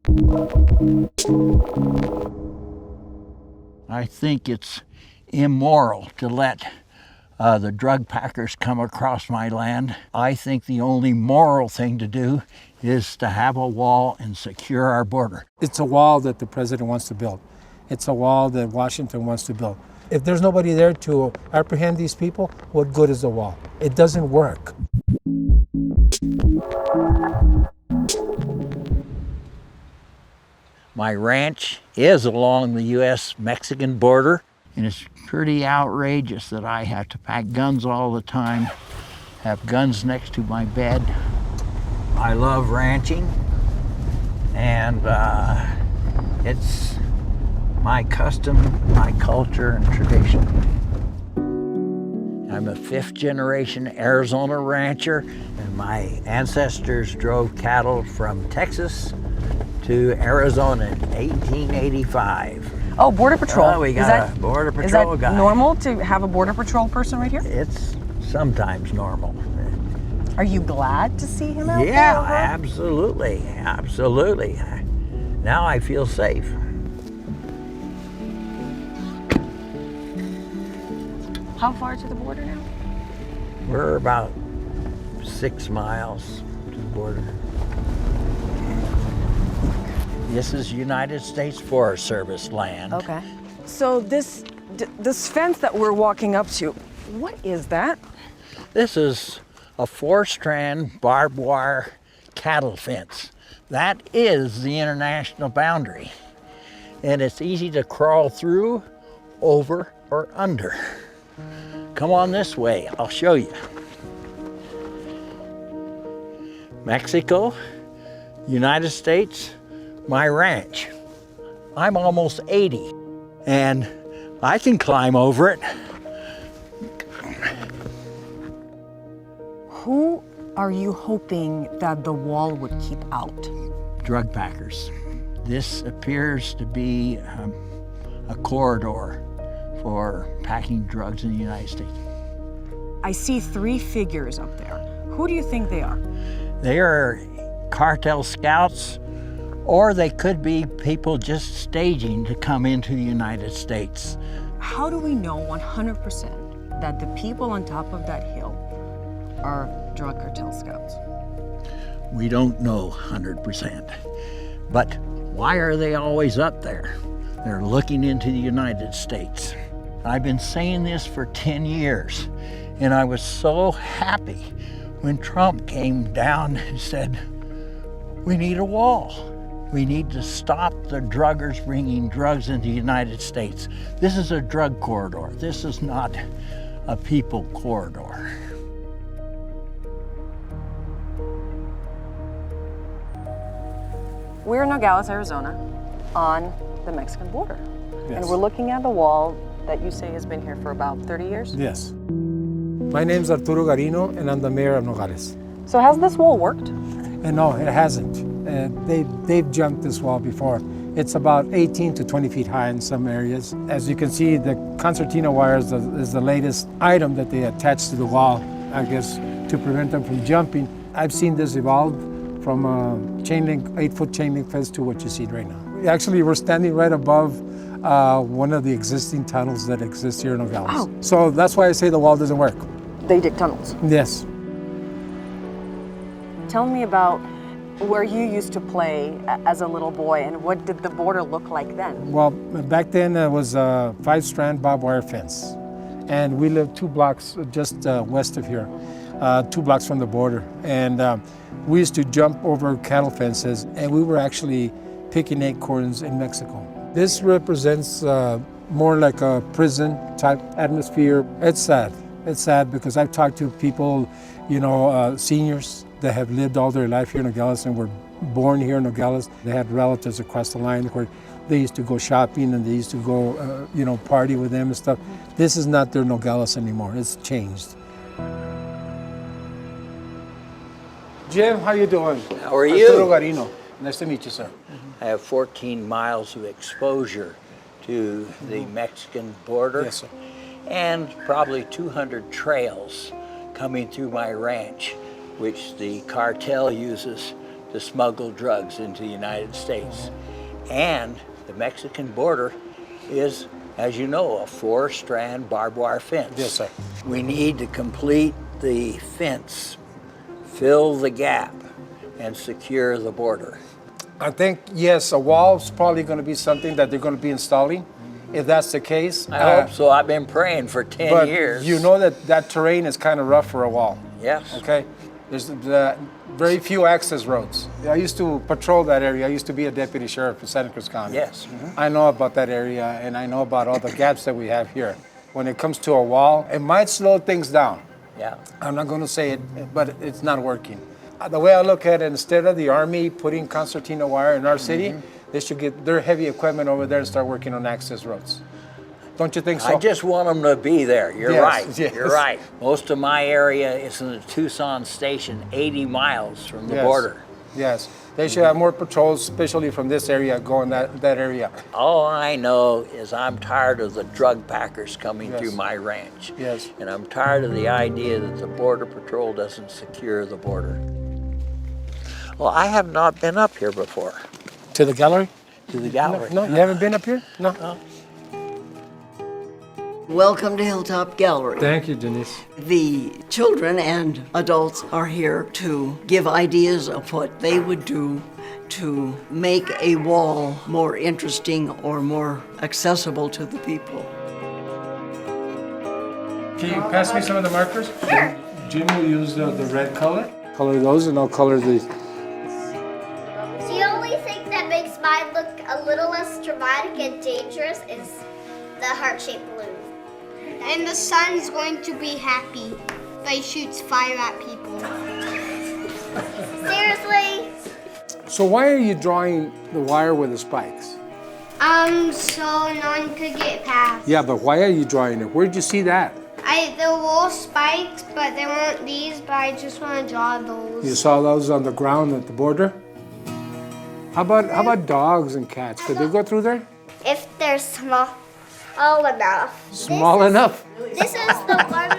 I think it's immoral to let the drug packers come across my land. I think the only moral thing to do is to have a wall and secure our border. It's a wall that the president wants to build. It's a wall that Washington wants to build. If there's nobody there to apprehend these people, what good is the wall? It doesn't work. My ranch is along the U.S.-Mexican border, and it's pretty outrageous that I have to pack guns all the time, have guns next to my bed. I love ranching, and it's my custom, my culture, and tradition. I'm a fifth-generation Arizona rancher, and my ancestors drove cattle from Texas to Arizona in 1885. Oh, Border Patrol. Oh, we got a Border Patrol guy. Is that normal to have a Border Patrol person right here? It's sometimes normal. Are you glad to see him out there? Yeah, absolutely, absolutely. Now I feel safe. How far to the border now? We're about 6 miles to the border. This is United States Forest Service land. Okay. So this fence that we're walking up to, what is that? This is a 4-strand barbed wire cattle fence. That is the international boundary. And it's easy to crawl through, over, or under. Come on this way, I'll show you. Mexico, United States, my ranch. I'm almost 80, and I can climb over it. Who are you hoping that the wall would keep out? Drug packers. This appears to be a corridor for packing drugs in the United States. I see 3 figures up there. Who do you think they are? They are cartel scouts, or they could be people just staging to come into the United States. How do we know 100% that the people on top of that hill are drug cartel scouts? We don't know 100%. But why are they always up there? They're looking into the United States. I've been saying this for 10 years, and I was so happy when Trump came down and said, we need a wall. We need to stop the druggers bringing drugs into the United States. This is a drug corridor. This is not a people corridor. We're in Nogales, Arizona, on the Mexican border. Yes. And we're looking at a wall that you say has been here for about 30 years? Yes. My name's Arturo Garino, and I'm the mayor of Nogales. So has this wall worked? And no, it hasn't. They've jumped this wall before. It's about 18 to 20 feet high in some areas. As you can see, the concertina wire is the latest item that they attach to the wall, I guess, to prevent them from jumping. I've seen this evolve from a 8-foot chain link fence to what you see right now. Actually, we're standing right above one of the existing tunnels that exist here in Nogales. Oh. So that's why I say the wall doesn't work. They dig tunnels. Yes. Tell me about where you used to play as a little boy, and what did the border look like then? Well, back then it was a 5-strand barbed wire fence. And we lived 2 blocks just west of here, 2 blocks from the border. And we used to jump over cattle fences, and we were actually picking acorns in Mexico. This represents more like a prison type atmosphere. It's sad. It's sad because I've talked to people, seniors that have lived all their life here in Nogales and were born here in Nogales. They had relatives across the line where they used to go shopping and they used to go, party with them and stuff. This is not their Nogales anymore. It's changed. Jim, how you doing? How are you? Arturo Garino. Nice to meet you, sir. I have 14 miles of exposure to the Mexican border. Yes, sir. And probably 200 trails coming through my ranch, which the cartel uses to smuggle drugs into the United States. And the Mexican border is, as you know, a 4-strand barbed wire fence. Yes, sir. We need to complete the fence, fill the gap, and secure the border. I think, yes, a wall is probably going to be something that they're going to be installing. If that's the case. I hope so. I've been praying for 10 but years. you know that terrain is kind of rough for a wall. Yes. Okay? There's very few access roads. I used to patrol that area. I used to be a deputy sheriff in Santa Cruz County. Yes. I know about that area, and I know about all the gaps that we have here. When it comes to a wall, it might slow things down. Yeah. I'm not going to say it, but it's not working. The way I look at it, instead of the Army putting concertina wire in our city, they should get their heavy equipment over there and start working on access roads. Don't you think so? I just want them to be there. You're Yes, right. yes. You're right. Most of my area is in the Tucson station, 80 miles from the Yes. border. Yes. They should have more patrols, especially from this area, going that area. All I know is I'm tired of the drug packers coming Yes. through my ranch. Yes. And I'm tired of the idea that the Border Patrol doesn't secure the border. Well, I have not been up here before, To the gallery? to the gallery. No, you haven't been up here? No. Welcome to Hilltop Gallery. Thank you, Denise. The children and adults are here to give ideas of what they would do to make a wall more interesting or more accessible to the people. Can you pass me some of the markers? Sure. Jim will use the red color. Color those and I'll color these. The only thing that makes mine look a little less dramatic and dangerous is the heart-shaped balloon. And the sun's going to be happy if I shoots fire at people. Seriously? So why are you drawing the wire with the spikes? So no one could get past. Yeah, but why are you drawing it? Where'd you see that? There were spikes, but there weren't these, but I just want to draw those. You saw those on the ground at the border? How about dogs and cats? Could they go through there? If they're small enough. Small enough. This is the one.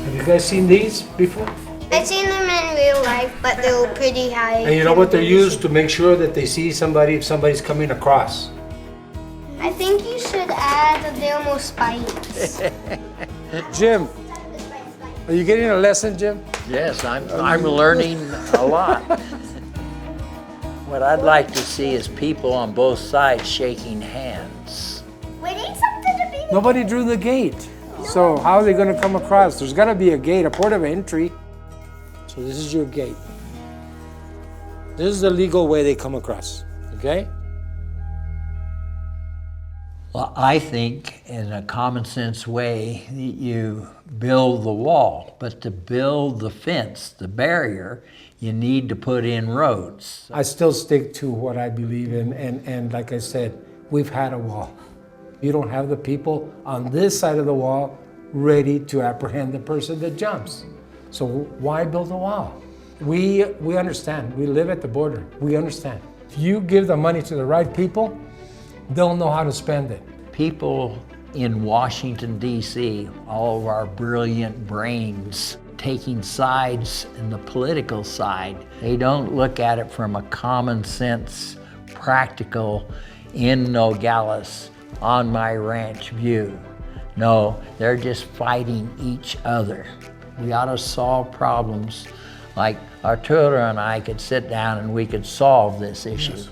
Have you guys seen these before? I've seen them in real life, but they were pretty high. And you know what they're used to make sure that they see somebody if somebody's coming across. I think you should add a little more spikes. Jim, are you getting a lesson, Jim? Yes, I'm learning a lot. What I'd like to see is people on both sides shaking hands. We need something to be. Nobody drew the gate. So how are they going to come across? There's got to be a gate, a port of entry. So this is your gate. This is the legal way they come across, okay? Well, I think in a common sense way, you build the wall, but to build the fence, the barrier, you need to put in roads. I still stick to what I believe in, and like I said, we've had a wall. You don't have the people on this side of the wall ready to apprehend the person that jumps. So why build a wall? We understand. We live at the border. We understand. If you give the money to the right people, they'll know how to spend it. People in Washington, D.C., all of our brilliant brains, taking sides in the political side, they don't look at it from a common sense, practical, in Nogales, on my ranch view. No, they're just fighting each other. We ought to solve problems like Arturo and I could sit down and we could solve this issue. Yes.